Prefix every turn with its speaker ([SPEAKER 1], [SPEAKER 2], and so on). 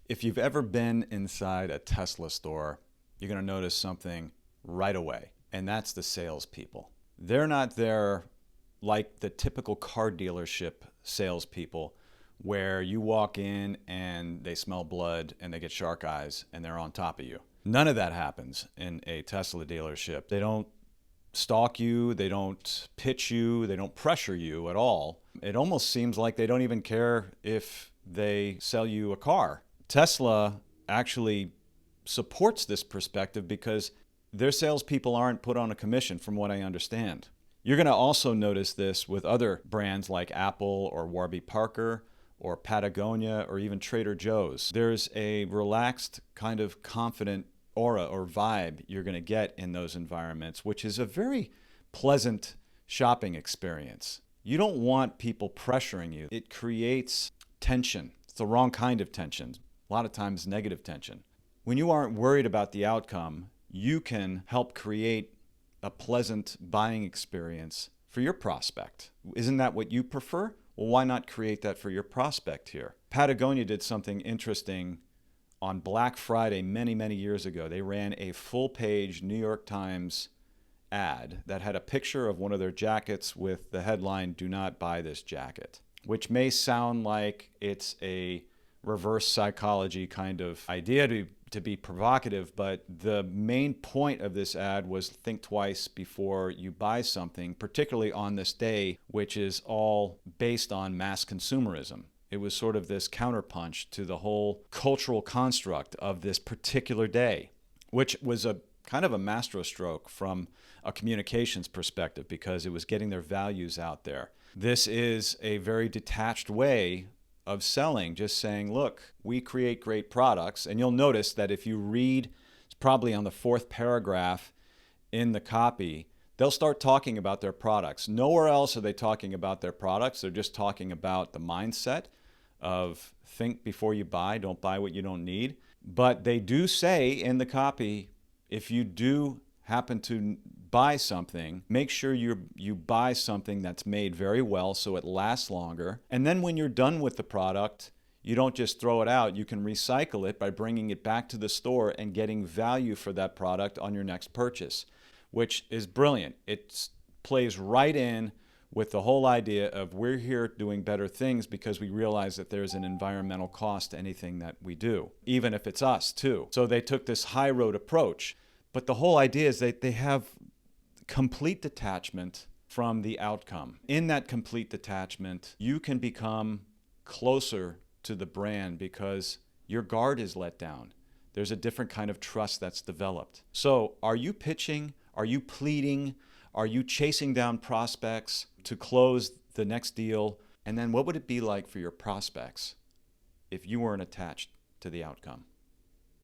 [SPEAKER 1] If you've ever been inside a Tesla store, you're going to notice something right away, and that's the salespeople. They're not there like the typical car dealership salespeople, where you walk in and they smell blood and they get shark eyes and they're on top of you. None of that happens in a Tesla dealership. They don't stalk you, they don't pitch you, they don't pressure you at all. It almost seems like they don't even care if they sell you a car. Tesla actually supports this perspective because their salespeople aren't put on a commission, from what I understand. You're going to also notice this with other brands like Apple or Warby Parker or Patagonia or even Trader Joe's. There's a relaxed, kind of confident aura or vibe you're going to get in those environments, which is a very pleasant shopping experience. You don't want people pressuring you. It creates tension. It's the wrong kind of tension. A lot of times negative tension. When you aren't worried about the outcome, you can help create a pleasant buying experience for your prospect. Isn't that what you prefer? Well, why not create that for your prospect here? Patagonia did something interesting on Black Friday many, many years ago. They ran a full-page New York Times ad that had a picture of one of their jackets with the headline, "Do not buy this jacket," which may sound like it's a reverse psychology kind of idea to be provocative, but the main point of this ad was think twice before you buy something, particularly on this day, which is all based on mass consumerism. It was sort of this counterpunch to the whole cultural construct of this particular day, which was a kind of a masterstroke from a communications perspective because it was getting their values out there. This is a very detached way of selling, just saying, look, we create great products. And you'll notice that if you read, it's probably on the fourth paragraph in the copy, they'll start talking about their products. Nowhere else are they talking about their products. They're just talking about the mindset of think before you buy, don't buy what you don't need. But they do say in the copy, if you do happen to buy something, make sure you buy something that's made very well so it lasts longer. And then when you're done with the product, you don't just throw it out. You can recycle it by bringing it back to the store and getting value for that product on your next purchase, which is brilliant. It plays right in with the whole idea of we're here doing better things because we realize that there's an environmental cost to anything that we do, even if it's us too. So they took this high road approach. But the whole idea is that they have complete detachment from the outcome. In that complete detachment, you can become closer to the brand because your guard is let down. There's a different kind of trust that's developed. So are you pitching? Are you pleading? Are you chasing down prospects to close the next deal? And then what would it be like for your prospects if you weren't attached to the outcome?